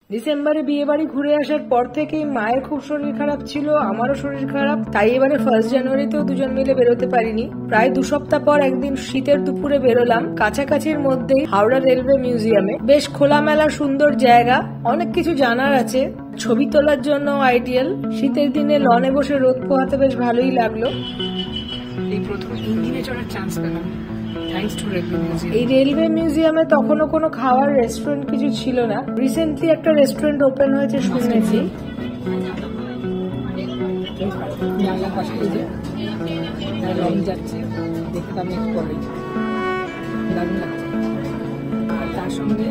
ডিসেম্বরে বিয়ে বাড়ি ঘুরে আসার পর থেকেই মায়ের খুব শরীর খারাপ ছিল, আমারও শরীর খারাপ, তাই এবারে 1 জানুয়ারিতেও দুজন মিলে বেরোতে পারিনি। প্রায় 2 সপ্তাহ পর একদিন শীতের দুপুরে বেরোলাম কাছাকাছির মধ্যেই হাওড়া রেলওয়ে মিউজিয়ামে। বেশ খোলামেলা সুন্দর জায়গা, অনেক কিছু জানার আছে, ছবি তোলার জন্য আইডিয়াল। শীতের দিনে লনে বসে রোদ পোহাতে বেশ ভালোই লাগলো। এই প্রথম ইঞ্জিনে চড়ার চান্স পেলাম এই রেলওয়ে মিউজিয়ামে। তখনও কোনো খাওয়ার রেস্টুরেন্ট কিছু ছিল না, রিসেন্টলি একটা রেস্টুরেন্ট ওপেন হয়েছে শুনেছি। জানলার পাশে যে লঞ্চ যাচ্ছে দেখতাম একটু পরে, দারুণ লাগছে। আর তার সঙ্গে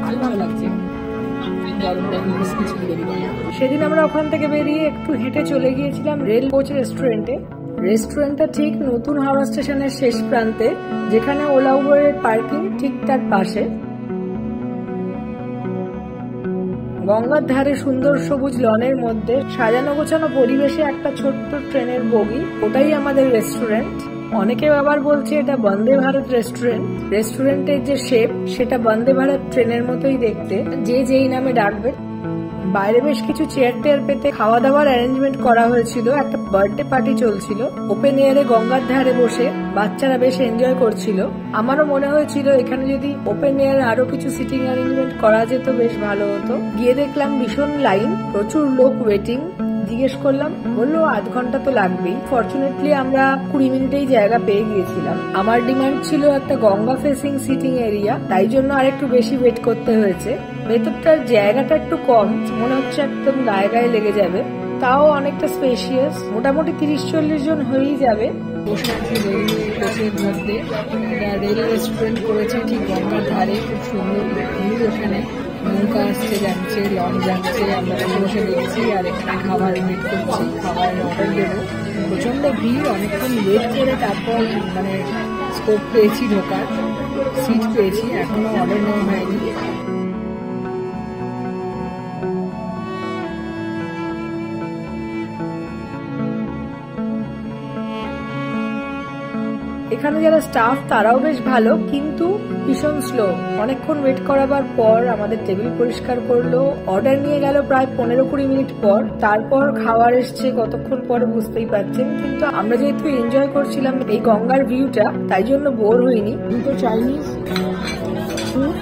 ভালো ভালো লাগছে সেদিন আমরা ওখান থেকে বেরিয়ে একটু হেঁটে চলে গিয়েছিলাম রেল কোচ রেস্টুরেন্টে। রেস্টুরেন্টটা ঠিক নতুন হাওড়া স্টেশনের শেষ প্রান্তে, যেখানে ওলা উবেরের পার্কিং ঠিক তার পাশে। গঙ্গার ধারে সুন্দর সবুজ লনের মধ্যে সাজানো গোছানো পরিবেশে একটা ছোট্ট ট্রেনের বগি, ওটাই আমাদের রেস্টুরেন্ট। অনেকে আবার বলছে এটা বন্দে ভারত রেস্টুরেন্ট। রেস্টুরেন্টের যে শেপ সেটা বন্দে ভারত ট্রেনের মতোই দেখতে, যে যেই নামে ডাকবে। বাইরে বেশ কিছু চেয়ার টেয়ার পেতে খাওয়া দাওয়ার অ্যারেঞ্জমেন্ট করা হয়েছিল। একটা বার্থডে পার্টি চলছিল ওপেন এয়ারে গঙ্গার ধারে বসে, বাচ্চারা বেশ এনজয় করছিল। আমারও মনে হয়েছিল এখানে যদি ওপেন এয়ারে আরো কিছু সিটিং অ্যারেঞ্জমেন্ট করা যেত বেশ ভালো হতো। গিয়ে দেখলাম ভীষণ লাইন, প্রচুর লোক ওয়েটিং। জিজ্ঞেস করলাম, বললো 1/2 ঘন্টা তো লাগবেই। ফরচুনেটলি আমরা 20 মিনিটেই জায়গা পেয়ে গিয়েছিলাম। আমার ডিমান্ড ছিল একটা গঙ্গা ফেসিং সিটিং এরিয়া, তাই জন্য আর একটু বেশি ওয়েট করতে হয়েছে। ভেতরটার জায়গাটা একটু কম, মনে হচ্ছে একদম গায়ে গায়ে লেগে যাবে, তাও অনেকটা স্পেশিয়াস। মোটামুটি 30-40 জন হয়েই যাবে। বসে আছি রেলের মধ্যে, রেল রেস্টুরেন্ট করেছে ঠিক গঙ্গার ধারে, খুব সুন্দর ভিউ। ওখানে নৌকা আসছে যাচ্ছে, লঞ্চ যাচ্ছে, আমরা বসে বসে দেখছি আর এখানে খাবার ওয়েট করছি, খাবার অর্ডার দেবো। প্রচন্ড ভিড়, অনেকক্ষণ ওয়েট করে তারপর মানে স্কোপ পেয়েছি ঢোকার, সিট পেয়েছি, এখনো অর্ডার নেওয়া হয়নি। এখানে যারা স্টাফ তারাও বেশ ভালো, কিন্তু ভীষণ স্লো। অনেকক্ষণ ওয়েট করাবার পর আমাদের টেবিল পরিষ্কার করলো, অর্ডার নিয়ে গেল প্রায় 15-20 মিনিট পর। তারপর খাবার এসছে কতক্ষণ পরে বুঝতেই পারছেন। কিন্তু আমরা যেহেতু এনজয় করছিলাম এই গঙ্গার ভিউটা, তাই জন্য বোর হইনি। 2 চাইনিজ ফুড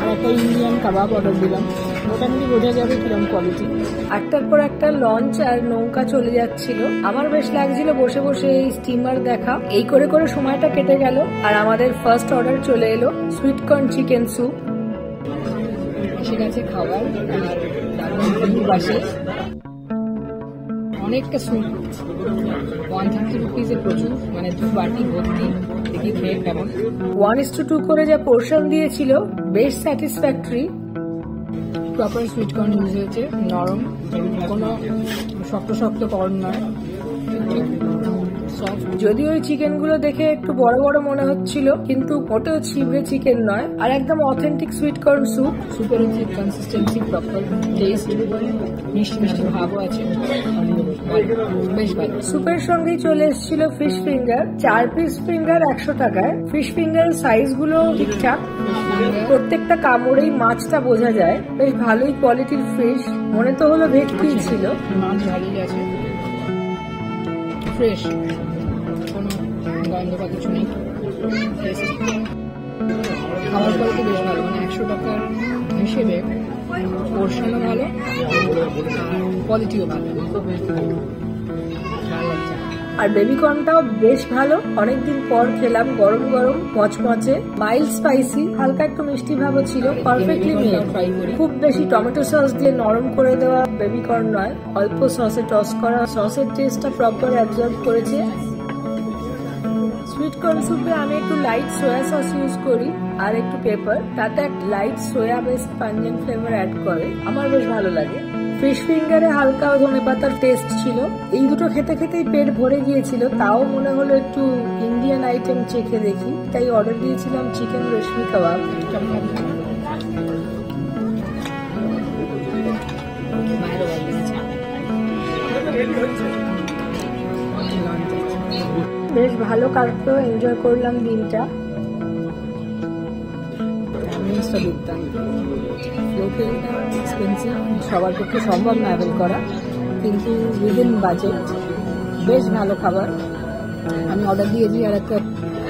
আর একটা ইন্ডিয়ান কাবাব অর্ডার দিলাম। মোটামুটি বোঝা যাবে কিরকম কোয়ালিটি। একটার পর একটা লঞ্চ আর নৌকা চলে যাচ্ছিল। আমার বেশ লাগছিল বসে বসে এই স্টিমার দেখা। এই করে করে সময়টা কেটে গেল। আর আমাদের ফার্স্ট অর্ডার চলে এলো সুইট কর্ন চিকেন স্যুপ। এসে গেছে খাবার, পাশে অনেকটা স্যুপ, 130 রুপিসে প্রচুর, মানে 2 বাটি ভর্তি। দেখি খেয়ে কেমন। 1:2 করে যা পোর্শন দিয়েছিল বেশ satisfactory. Proper sweet corn use হয়েছে, নরম, কোনো শক্ত শক্ত কর্ন নয়, সফট। যদিও ওই চিকেন গুলো দেখে একটু বড় বড় মনে হচ্ছিল, কিন্তু মোটেও ছিবড়ে চিকেন নয়, আর একদম অথেন্টিক সুইট কর্ন স্যুপ। স্যুপের হচ্ছে কনসিস্টেন্সি প্রপার, টেস্ট মিষ্টি মিষ্টি ভাবও আছে, বেশ ভালো। স্যুপের সঙ্গেই চলে এসেছিল ফিশ ফিঙ্গার, 4 পিস ফিঙ্গার 100 টাকায়। ফিশ ফিঙ্গারের সাইজ গুলো ঠিকঠাক, প্রত্যেকটা কামড়েই মাছটা বোঝা যায়। বেশ ভালোই কোয়ালিটির ফিশ, মনে তো হলো ভেটকিই ছিল। মাছ ভালোই আছে, ফ্রেশ, কোনো গন্ধ বা কিছু নেই। খাওয়ার কোয়ালিটি বেশ ভালো, মানে 100 টাকার হিসেবে পোর্শনও ভালো, কোয়ালিটিও ভালো। আর বেবিকর্নটাও বেশ ভালো, অনেকদিন পর খেলাম। গরম গরম, মচমচে, মাইল্ড স্পাইসি, হালকা একটু মিষ্টি ভাবও ছিল, পারফেক্টলি মেড। খুব বেশি টমেটো সস দিয়ে নরম করে দেওয়া বেবিকর্ন নয়, অল্প সসে টস করা। সসের টেস্টটা প্রপার অ্যাবজর্ব করেছে। সুইট কর্ন স্যুপে আমি একটু লাইট সোয়া সস ইউজ করি আর একটু পেপার, তাতে একটা লাইট সোয়া বেস পাঞ্জেন্ট ফ্লেভার অ্যাড করে, আমার বেশ ভালো লাগে। ফিশ ফিঙ্গারে হালকা ধনেপাতার টেস্ট ছিল। এই দুটো খেতে খেতেই পেট ভরে গিয়েছিল, তাও মনে হলো একটু ইন্ডিয়ান আইটেম চেখে দেখি, তাই অর্ডার দিয়েছিলাম চিকেন রেশমি কাবাব। বেশ ভালো কাটলো, এনজয় করলাম দিনটা। এক্সপিরিয়েন্সটা দুর্দান্ত। লোকেলটা এক্সপেন্সিভ, সবার পক্ষে সম্ভব না অ্যাভেল করা, কিন্তু উইদিন বাজেট বেশ ভালো খাবার। আমি অর্ডার দিয়েছি আর একটা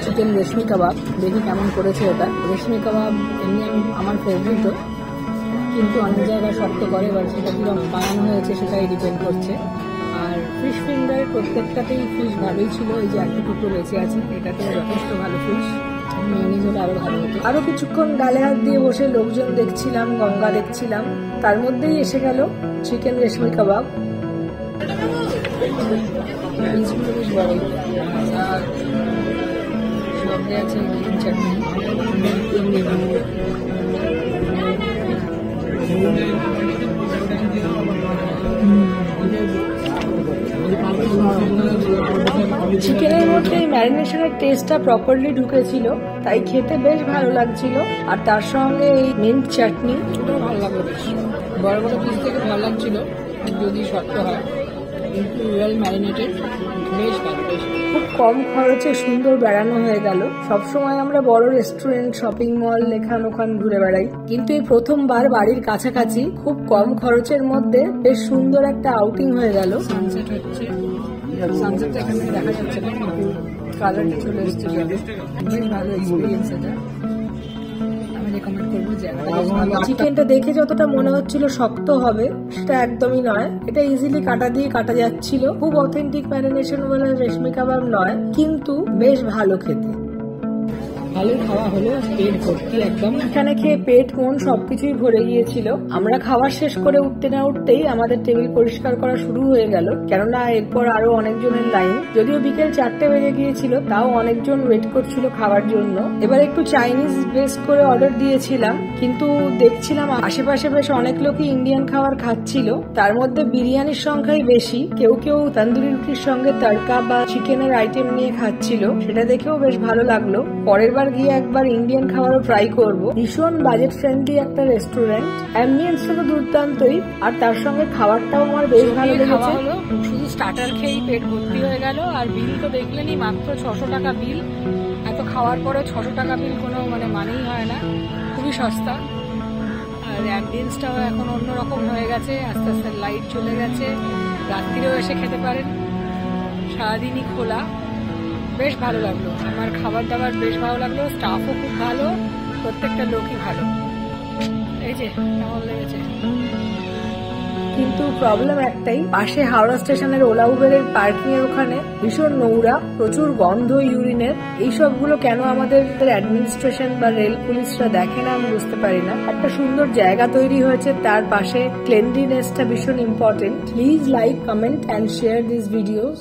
চিকেন রেশমি কাবাব, দেখি কেমন করেছে ওটা। রেশমি কাবাব এমনি আমার ফেভারিটও, কিন্তু অনেক জায়গায় শক্ত করে, এবার সেটা কীরকম বানানো হয়েছে সেটাই ডিপেন্ড করছে। আর ফিশ ফিঙ্গার প্রত্যেকটাতেই ফিশ ভালোই ছিল, এই যে একটা টুকরো বেঁচে আছে এটাতেও যথেষ্ট ভালো ফিশ, মেয়োনিজ হলে আরো ভালো হতো। আরো কিছুক্ষণ গালে হাত দিয়ে বসে লোকজন দেখছিলাম, গঙ্গা দেখছিলাম, তার মধ্যেই এসে গেল চিকেন রেশমি কাবাব। পিসগুলো বেশ বড়, আর সঙ্গে আছে গ্রিন চাটনি। চিকেনের মধ্যে এই ম্যারিনেশনের টেস্টটা প্রপারলি ঢুকেছিল, তাই খেতে বেশ ভালো লাগছিল। আর তার সঙ্গে এই মিন্ট চাটনি, ওটাও ভালো লাগলো বেশ। বড় বড় পিস থেকে ভালো লাগছিল যদি শক্ত হয়, কিন্তু ওয়েল ম্যারিনেটেড, বেশ ভালো। খুব কম খরচে সুন্দর বেড়ানো হয়ে গেল। সবসময় আমরা বড় রেস্টুরেন্ট, শপিং মল, এখান ওখান ঘুরে বেড়াই, কিন্তু এই প্রথমবার বাড়ির কাছাকাছি খুব কম খরচের মধ্যে বেশ সুন্দর একটা আউটিং হয়ে গেল। সানসেট হচ্ছে, সানসেটটা এখানে দেখা যাচ্ছে না, কিন্তু কালারটা চলে এসছে, বেশ ভালো এক্সপিরিয়েন্স এটা। চিকেনটা দেখে যতটা মনে হচ্ছিল শক্ত হবে, সেটা একদমই নয়। এটা ইজিলি কাটা দিয়ে কাটা যাচ্ছিল। খুব অথেন্টিক ম্যারিনেশন বলে রেশমি কাবাব নয়, কিন্তু বেশ ভালো খেতে। ভালো খাওয়া হলো, পেট ভর্তি একদম। এখানে খেয়ে পেট মন সবকিছুই ভরে গিয়েছিল। আমরা খাওয়া শেষ করে উঠতে না উঠতেই আমাদের টেবিল পরিষ্কার করা শুরু হয়ে গেল, কেননা এরপর আরো অনেকজনের লাইন। যদিও বিকেল 4টে বেজে গিয়েছিল, তাও অনেকজন ওয়েট করছিল খাওয়ার জন্য। এবার একটু চাইনিজ বেস করে অর্ডার দিয়েছিলাম, কিন্তু দেখছিলাম আশেপাশে বেশ অনেক লোকই ইন্ডিয়ান খাবার খাচ্ছিল। তার মধ্যে বিরিয়ানির সংখ্যাই বেশি, কেউ কেউ তন্দুরি রুটির সঙ্গে তড়কা বা চিকেনের আইটেম নিয়ে খাচ্ছিল, সেটা দেখেও বেশ ভালো লাগলো। পরের বার গিয়ে একবার ইন্ডিয়ান খাবারও ট্রাই করব। ভীষণ বাজেট ফ্রেন্ডলি একটা রেস্টুরেন্ট, অ্যাম্বিয়েন্সটা তো দুর্দান্তই, আর তার সঙ্গে খাবারটাও আমার বেশ ভালো লেগেছে। শুধু স্টার্টার খেয়েই পেট ভর্তি হয়ে গেল, আর বিল তো দেখলেনই, মাত্র 600 টাকা বিল। এত খাওয়ার পরে 600 টাকা বিল কোনো মানেই হয় না, খুবই সস্তা। আর অ্যাম্বিয়েন্সটাও এখন অন্যরকম হয়ে গেছে, আস্তে আস্তে লাইট চলে গেছে, রাত্রিরেও এসে খেতে পারেন, সারাদিনই খোলা। বেশ ভালো লাগলো, আমার খাবার দাবার বেশ ভালো লাগলো, স্টাফও খুব ভালো, প্রত্যেকটা লোকই ভালো। এই যে কেমন লেগেছে। কিন্তু প্রবলেম একটাই, পাশে হাওড়া স্টেশনের ওলা উবেরের পার্কিং এর ওখানে ভীষণ নোংরা, প্রচুর গন্ধ ইউরিনের। এইসবগুলো কেন আমাদের অ্যাডমিনিস্ট্রেশন বা রেল পুলিশরা দেখে না আমি বুঝতে পারি না। একটা সুন্দর জায়গা তৈরি হয়েছে, তার পাশে ক্লিনলিনেসটা ভীষণ important. Please like, comment and share this videos.